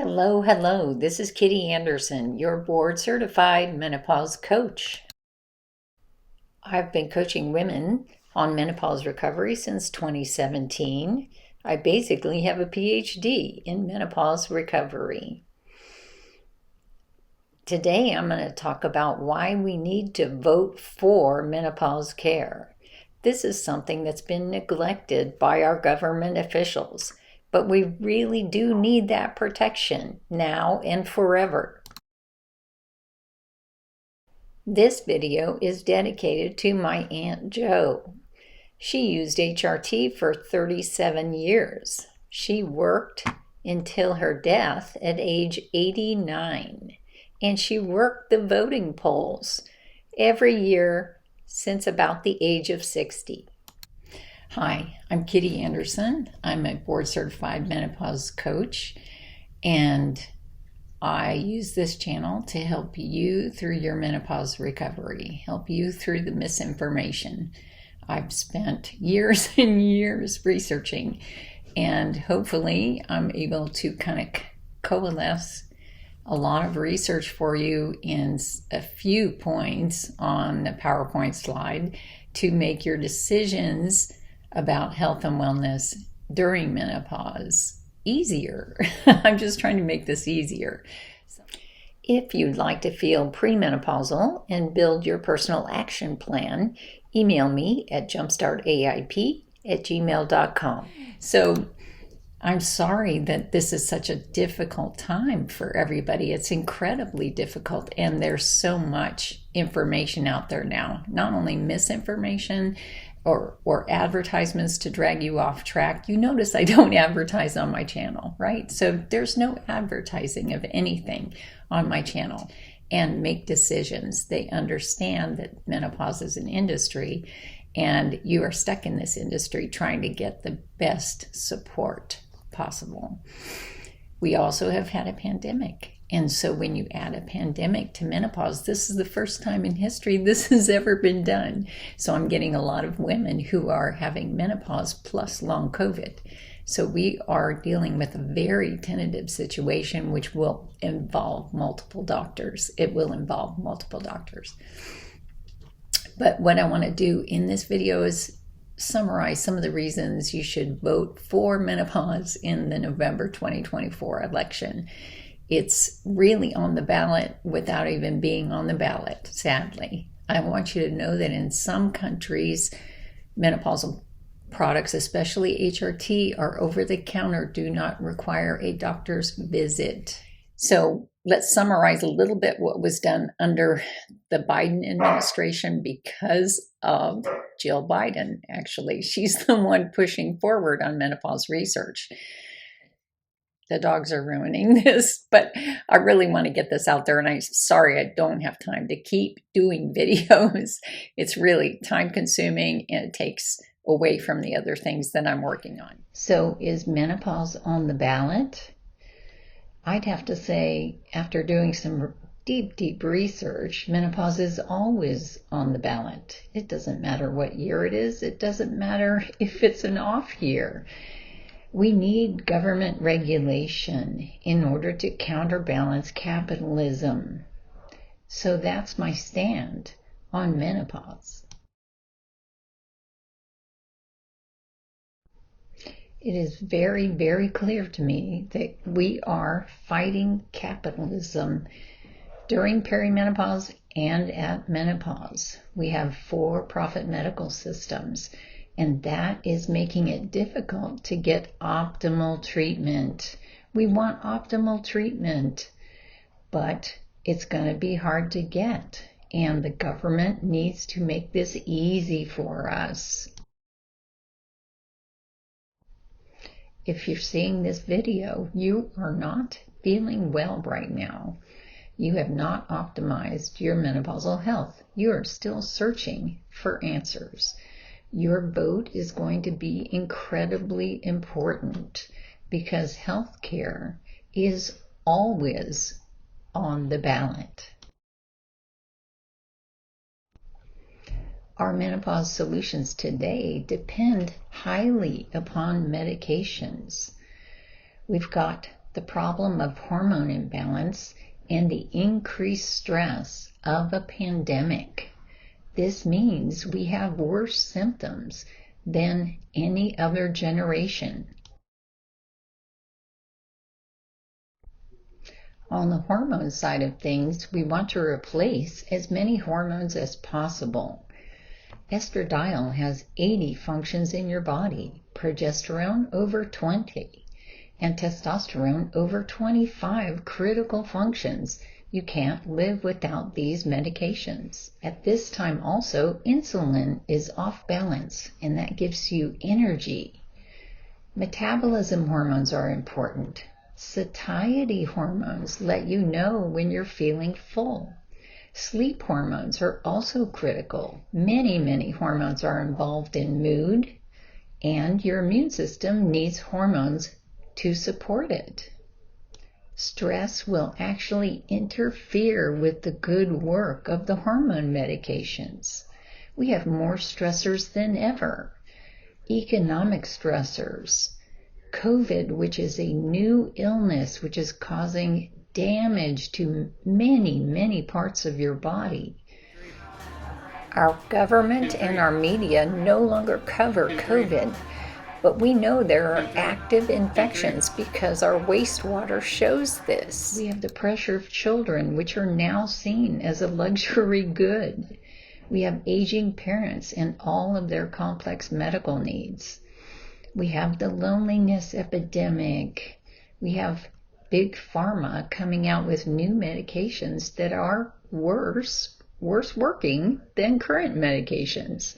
Hello. This is Kitty Anderson, your board certified menopause coach. I've been coaching women on menopause recovery since 2017. I basically have a PhD in menopause recovery. Today, I'm going to talk about why we need to vote for menopause care. This is something that's been neglected by our government officials, but we really do need that protection now and forever. This video is dedicated to my Aunt Jo. She used HRT for 37 years. She worked until her death at age 89, and she worked the voting polls every year since about the age of 60. Hi, I'm Kitty Anderson. I'm a board certified menopause coach, and I use this channel to help you through your menopause recovery, help you through the misinformation. I've spent years and years researching, and hopefully I'm able to kind of coalesce a lot of research for you in a few points on the PowerPoint slide to make your decisions about health and wellness during menopause easier. I'm just trying to make this easier. If you'd like to feel premenopausal and build your personal action plan, email me at jumpstartaip@gmail.com. So I'm sorry that this is such a difficult time for everybody. It's incredibly difficult, and there's so much information out there now, not only misinformation or advertisements to drag you off track. You notice I don't advertise on my channel, right? So there's no advertising of anything on my channel. And make decisions. They understand that menopause is an industry, and you are stuck in this industry trying to get the best support possible. We also have had a pandemic. And so when you add a pandemic to menopause, this is the first time in history this has ever been done. So I'm getting a lot of women who are having menopause plus long COVID. So we are dealing with a very tentative situation, which will involve multiple doctors. It will involve multiple doctors. But what I want to do in this video is summarize some of the reasons you should vote for menopause in the November 2024 election. It's really on the ballot without even being on the ballot, sadly. I want you to know that in some countries, menopausal products, especially HRT, are over the counter, do not require a doctor's visit. So let's summarize a little bit what was done under the Biden administration because of Jill Biden, actually. She's the one pushing forward on menopause research. The dogs are ruining this, but I really want to get this out there, and I'm sorry I don't have time to keep doing videos. It's really time consuming, and it takes away from the other things that I'm working on. So is menopause on the ballot? I'd have to say, after doing some deep research, menopause is always on the ballot. It doesn't matter what year it is. It doesn't matter if it's an off year. We need government regulation in order to counterbalance capitalism. So that's my stand on menopause. It is very clear to me that we are fighting capitalism during perimenopause and at menopause. We have for-profit medical systems, and that is making it difficult to get optimal treatment. We want optimal treatment, but it's going to be hard to get, and the government needs to make this easy for us. If you're seeing this video, you are not feeling well right now. You have not optimized your menopausal health. You are still searching for answers. Your vote is going to be incredibly important because healthcare is always on the ballot. Our menopause solutions today depend highly upon medications. We've got the problem of hormone imbalance, and the increased stress of a pandemic. This means we have worse symptoms than any other generation. On the hormone side of things, we want to replace as many hormones as possible. Estradiol has 80 functions in your body, progesterone over 20, and testosterone over 25 critical functions. You can't live without these medications. At this time also, insulin is off balance, and that gives you energy. Metabolism hormones are important. Satiety hormones let you know when you're feeling full. Sleep hormones are also critical. Many hormones are involved in mood, and your immune system needs hormones to support it. Stress will actually interfere with the good work of the hormone medications. We have more stressors than ever. Economic stressors, COVID, which is a new illness which is causing damage to many parts of your body. Our government and our media no longer cover COVID, but we know there are active infections because our wastewater shows this. We have the pressure of children, which are now seen as a luxury good. We have aging parents and all of their complex medical needs. We have the loneliness epidemic. We have Big Pharma coming out with new medications that are worse working than current medications.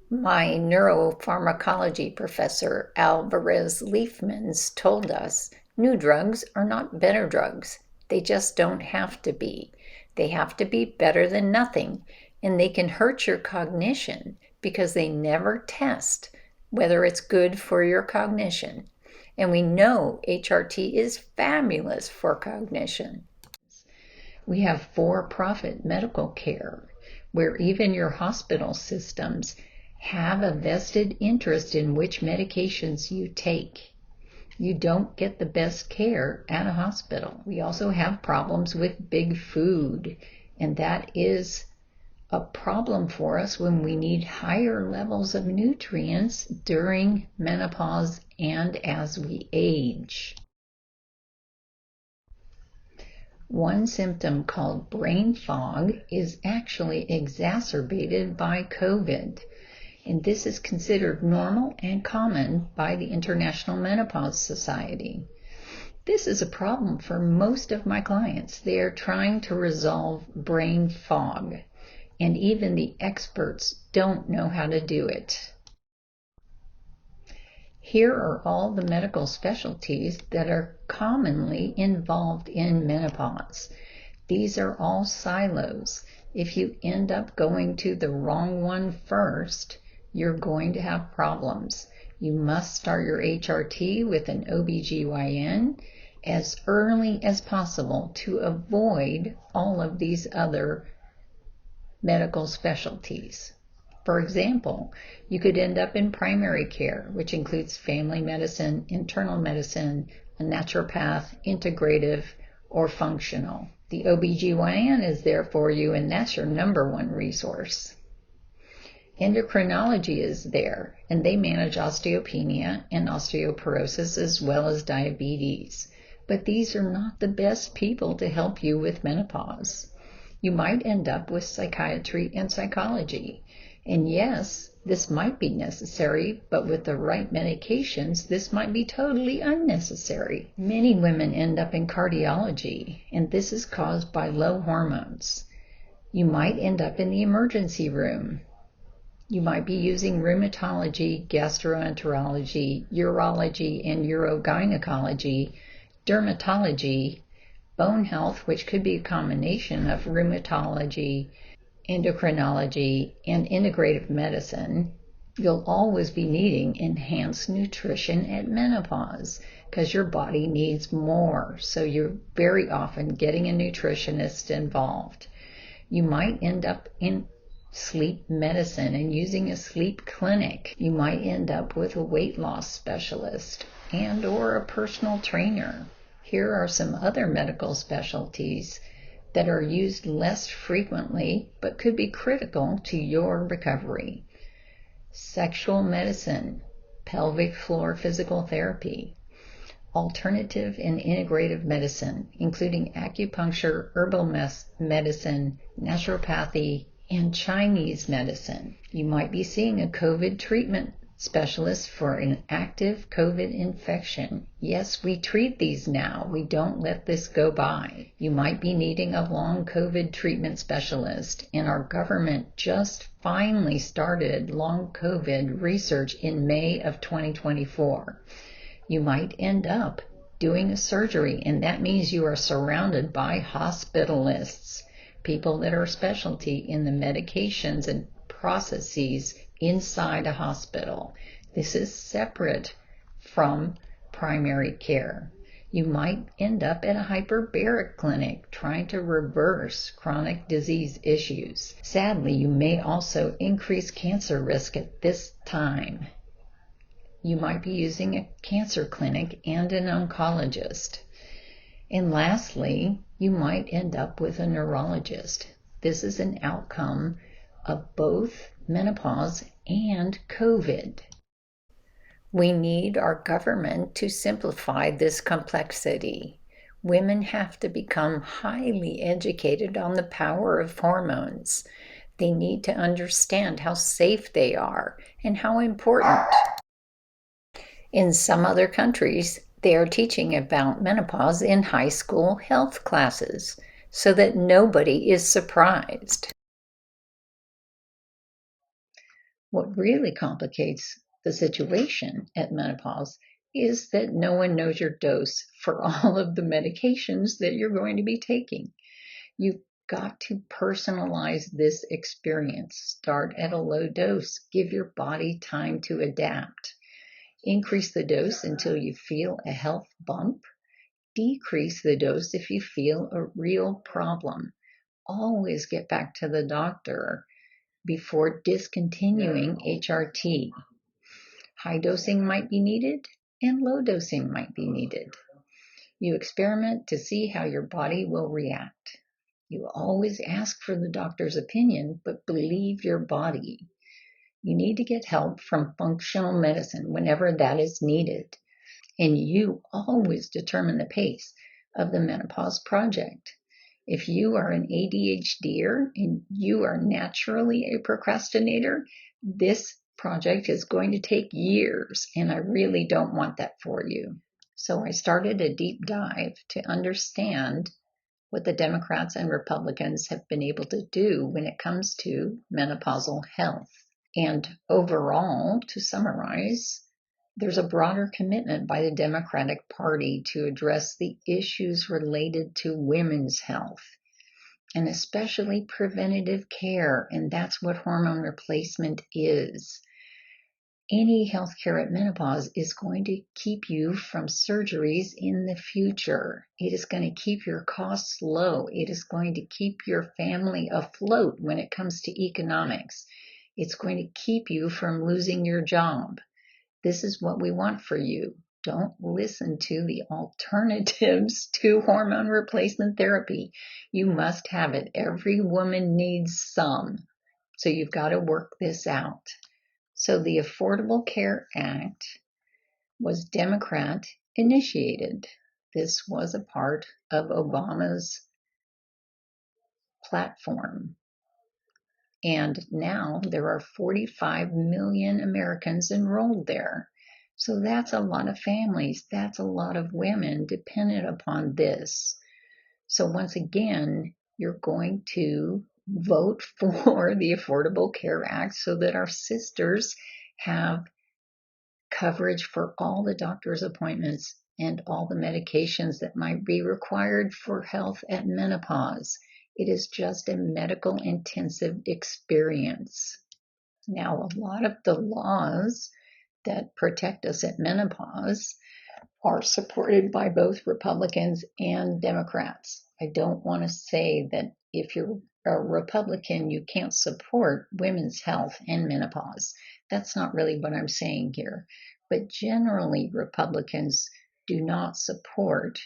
My neuropharmacology professor, Alvarez Leifmans, told us new drugs are not better drugs. They just don't have to be. They have to be better than nothing, and they can hurt your cognition because they never test whether it's good for your cognition. And we know HRT is fabulous for cognition. We have for-profit medical care, where even your hospital systems have a vested interest in which medications you take. You don't get the best care at a hospital. We also have problems with big food, and that is a problem for us when we need higher levels of nutrients during menopause and as we age. One symptom called brain fog is actually exacerbated by COVID, and this is considered normal and common by the International Menopause Society. This is a problem for most of my clients. They are trying to resolve brain fog, and even the experts don't know how to do it. Here are all the medical specialties that are commonly involved in menopause. These are all silos. If you end up going to the wrong one first, you're going to have problems. You must start your HRT with an OBGYN as early as possible to avoid all of these other medical specialties. For example, you could end up in primary care, which includes family medicine, internal medicine, a naturopath, integrative, or functional. The OBGYN is there for you, and that's your number one resource. Endocrinology is there, and they manage osteopenia and osteoporosis as well as diabetes. But these are not the best people to help you with menopause. You might end up with psychiatry and psychology. And yes, this might be necessary, but with the right medications, this might be totally unnecessary. Many women end up in cardiology, and this is caused by low hormones. You might end up in the emergency room. You might be using rheumatology, gastroenterology, urology, and urogynecology, dermatology, bone health, which could be a combination of rheumatology, endocrinology, and integrative medicine. You'll always be needing enhanced nutrition at menopause because your body needs more. So you're very often getting a nutritionist involved. You might end up in sleep medicine and using a sleep clinic. You might end up with a weight loss specialist and or a personal trainer. Here are some other medical specialties that are used less frequently but could be critical to your recovery. Sexual medicine, pelvic floor physical therapy, alternative and integrative medicine, including acupuncture, herbal medicine, naturopathy, and Chinese medicine. You might be seeing a COVID treatment specialist for an active COVID infection. Yes, we treat these now. We don't let this go by. You might be needing a long COVID treatment specialist, and our government just finally started long COVID research in May of 2024. You might end up doing a surgery, and that means you are surrounded by hospitalists, people that are specialty in the medications and processes inside a hospital. This is separate from primary care. You might end up at a hyperbaric clinic trying to reverse chronic disease issues. Sadly, you may also increase cancer risk at this time. You might be using a cancer clinic and an oncologist. And lastly, you might end up with a neurologist. This is an outcome of both menopause and COVID. We need our government to simplify this complexity. Women have to become highly educated on the power of hormones. They need to understand how safe they are and how important. In some other countries, they are teaching about menopause in high school health classes so that nobody is surprised. What really complicates the situation at menopause is that no one knows your dose for all of the medications that you're going to be taking. You've got to personalize this experience. Start at a low dose. Give your body time to adapt. Increase the dose until you feel a health bump. Decrease the dose if you feel a real problem. Always get back to the doctor before discontinuing HRT. High dosing might be needed and low dosing might be needed. You experiment to see how your body will react. You always ask for the doctor's opinion, but believe your body. You need to get help from functional medicine whenever that is needed. And you always determine the pace of the menopause project. If you are an ADHDer and you are naturally a procrastinator, this project is going to take years, and I really don't want that for you. So I started a deep dive to understand what the Democrats and Republicans have been able to do when it comes to menopausal health. And overall, to summarize, there's a broader commitment by the Democratic Party to address the issues related to women's health, and especially preventative care, and that's what hormone replacement is. Any healthcare at menopause is going to keep you from surgeries in the future. It is going to keep your costs low. It is going to keep your family afloat when it comes to economics. It's going to keep you from losing your job. This is what we want for you. Don't listen to the alternatives to hormone replacement therapy. You must have it. Every woman needs some. So you've got to work this out. So the Affordable Care Act was Democrat initiated. This was a part of Obama's platform. And now there are 45 million Americans enrolled there. So that's a lot of families. That's a lot of women dependent upon this. So once again, you're going to vote for the Affordable Care Act so that our sisters have coverage for all the doctor's appointments and all the medications that might be required for health at menopause. It is just a medical intensive experience. Now, a lot of the laws that protect us at menopause are supported by both Republicans and Democrats. I don't want to say that if you're a Republican, you can't support women's health and menopause. That's not really what I'm saying here. But generally, Republicans do not support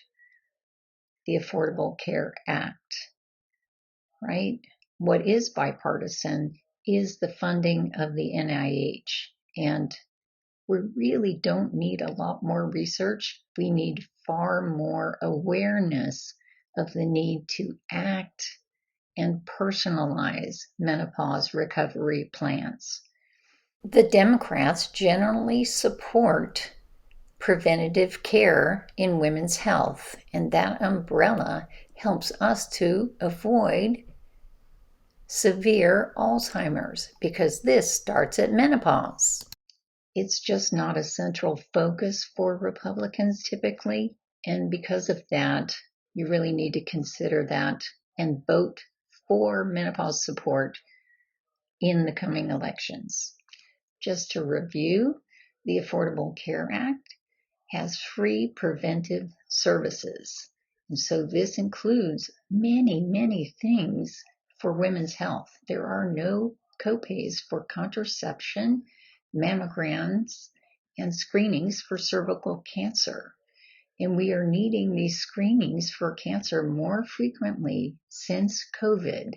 the Affordable Care Act, right? What is bipartisan is the funding of the NIH. And we really don't need a lot more research. We need far more awareness of the need to act and personalize menopause recovery plans. The Democrats generally support preventative care in women's health, and that umbrella helps us to avoid severe Alzheimer's because this starts at menopause. It's just not a central focus for Republicans typically, and because of that, you really need to consider that and vote for menopause support in the coming elections. Just to review, the Affordable Care Act has free preventive services. And so this includes many, many things for women's health. There are no copays for contraception, mammograms, and screenings for cervical cancer. And we are needing these screenings for cancer more frequently since COVID.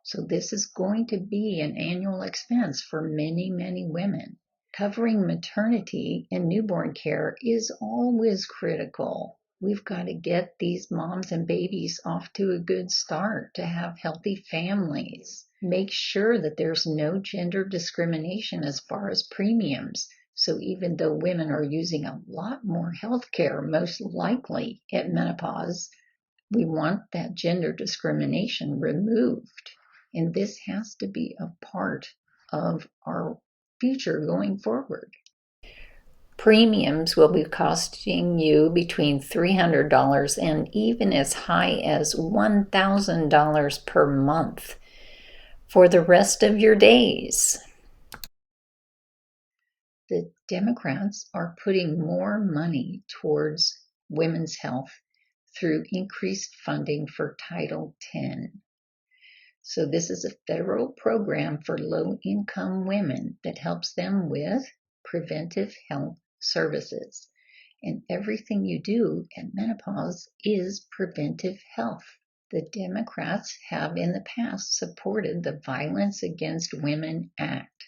So this is going to be an annual expense for many, many women. Covering maternity and newborn care is always critical. We've got to get these moms and babies off to a good start to have healthy families. Make sure that there's no gender discrimination as far as premiums. So even though women are using a lot more health care, most likely at menopause, we want that gender discrimination removed. And this has to be a part of our future going forward. Premiums will be costing you between $300 and even as high as $1,000 per month for the rest of your days. The Democrats are putting more money towards women's health through increased funding for Title X. So this is a federal program for low-income women that helps them with preventive health services. And everything you do at menopause is preventive health. The Democrats have in the past supported the Violence Against Women Act.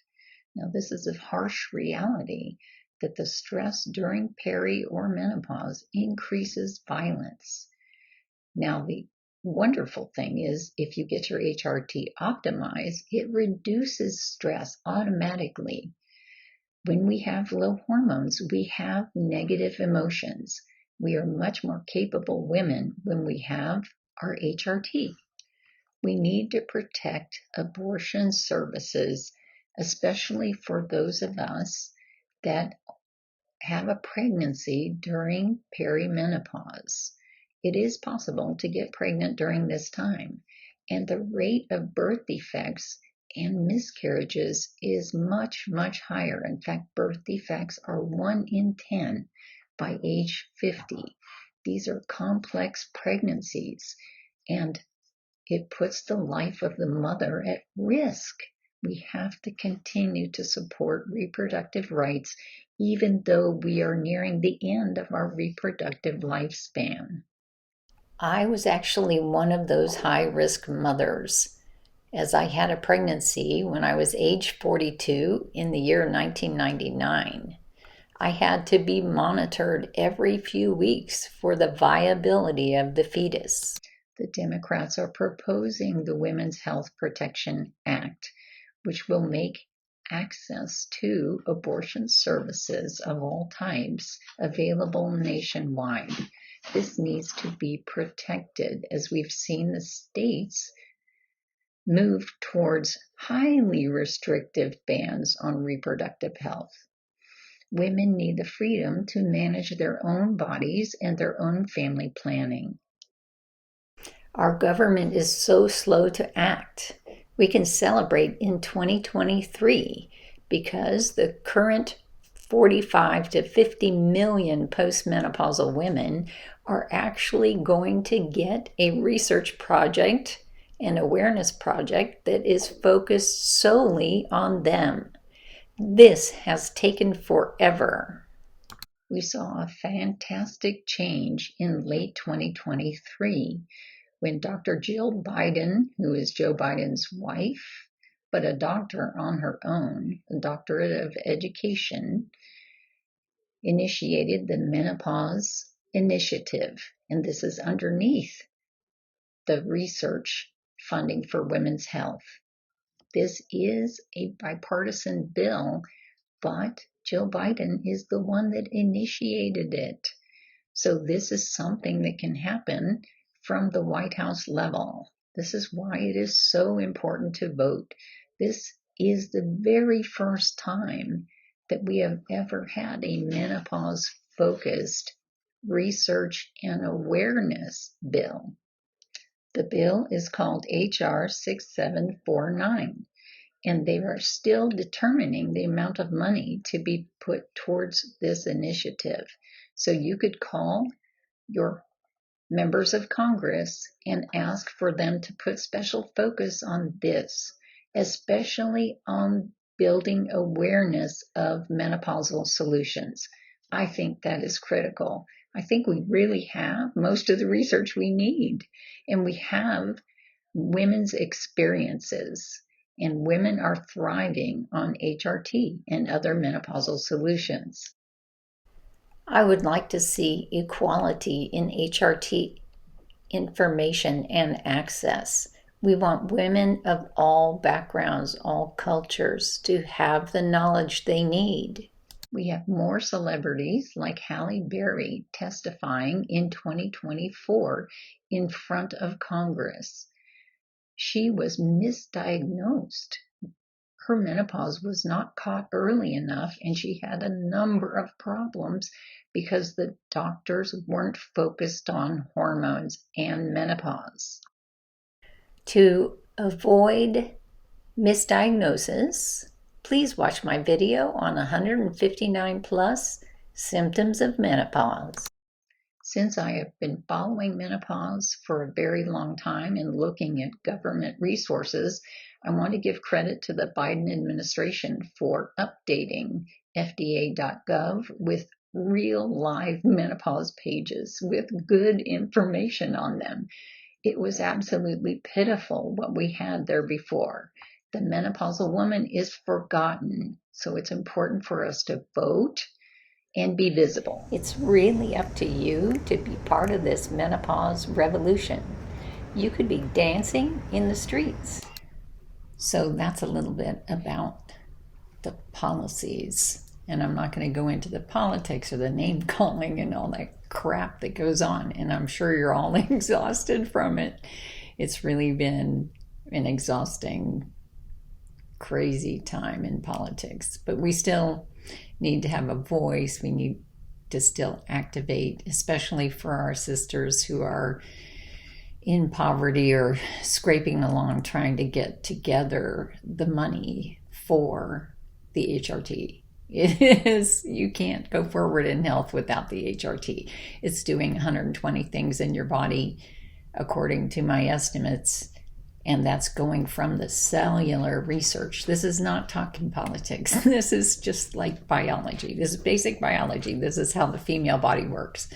Now, this is a harsh reality that the stress during peri or menopause increases violence. Now, the wonderful thing is if you get your HRT optimized, it reduces stress automatically. When we have low hormones, we have negative emotions. We are much more capable women when we have our HRT. We need to protect abortion services, especially for those of us that have a pregnancy during perimenopause. It is possible to get pregnant during this time, and the rate of birth defects and miscarriages is much, much higher. In fact, birth defects are 1 in 10 by age 50. These are complex pregnancies, and it puts the life of the mother at risk. We have to continue to support reproductive rights, even though we are nearing the end of our reproductive lifespan. I was actually one of those high-risk mothers, as I had a pregnancy when I was age 42 in the year 1999. I had to be monitored every few weeks for the viability of the fetus. The Democrats are proposing the Women's Health Protection Act, which will make access to abortion services of all types available nationwide. This needs to be protected as we've seen the states move towards highly restrictive bans on reproductive health. Women need the freedom to manage their own bodies and their own family planning. Our government is so slow to act. We can celebrate in 2023 because the current 45 to 50 million postmenopausal women are actually going to get a research project, an awareness project that is focused solely on them. This has taken forever. We saw a fantastic change in late 2023 when Dr. Jill Biden, who is Joe Biden's wife, but a doctor on her own, a doctorate of education, initiated the Menopause Initiative. And this is underneath the research funding for women's health. This is a bipartisan bill, but Jill Biden is the one that initiated it. So this is something that can happen from the White House level. This is why it is so important to vote. This is the very first time that we have ever had a menopause-focused research and awareness bill. The bill is called H.R. 6749, and they are still determining the amount of money to be put towards this initiative. So you could call your members of Congress and ask for them to put special focus on this, especially on building awareness of menopausal solutions. I think that is critical. I think we really have most of the research we need, and we have women's experiences, and women are thriving on HRT and other menopausal solutions. I would like to see equality in HRT information and access. We want women of all backgrounds, all cultures, to have the knowledge they need. We have more celebrities like Halle Berry testifying in 2024 in front of Congress. She was misdiagnosed. Her menopause was not caught early enough, and she had a number of problems because the doctors weren't focused on hormones and menopause. To avoid misdiagnosis, please watch my video on 159 plus symptoms of menopause. Since I have been following menopause for a very long time and looking at government resources, I want to give credit to the Biden administration for updating FDA.gov with real live menopause pages with good information on them. It was absolutely pitiful what we had there before. The menopausal woman is forgotten, so it's important for us to vote and be visible. It's really up to you to be part of this menopause revolution. You could be dancing in the streets. So that's a little bit about the policies. And I'm not going to go into the politics or the name calling and all that crap that goes on. And I'm sure you're all exhausted from it. It's really been an exhausting, crazy time in politics. But we still need to have a voice. We need to still activate, especially for our sisters who are in poverty or scraping along trying to get together the money for the HRT. It is, you can't go forward in health without the HRT. It's doing 120 things in your body, according to my estimates, and that's going from the cellular research. This is not talking politics. This is just like biology. This is basic biology. This is how the female body works.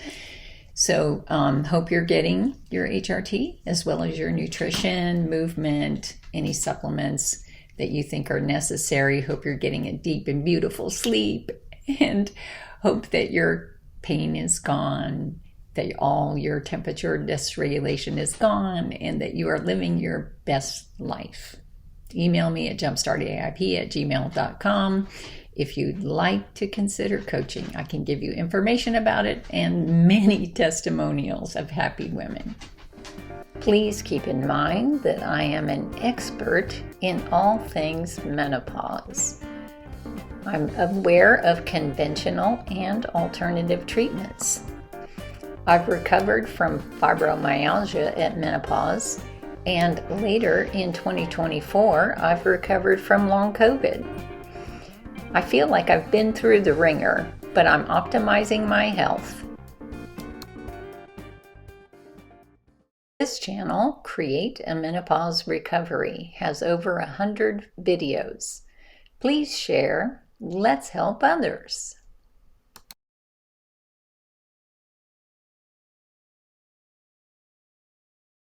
So hope you're getting your HRT as well as your nutrition, movement, any supplements that you think are necessary. Hope you're getting a deep and beautiful sleep, and hope that your pain is gone, that all your temperature dysregulation is gone, and that you are living your best life. Email me at jumpstartaip@gmail.com. If you'd like to consider coaching, I can give you information about it and many testimonials of happy women. Please keep in mind that I am an expert in all things menopause. I'm aware of conventional and alternative treatments. I've recovered from fibromyalgia at menopause, and later in 2024, I've recovered from long COVID. I feel like I've been through the ringer, but I'm optimizing my health. This channel, Create a Menopause Recovery, has over 100 videos. Please share. Let's help others.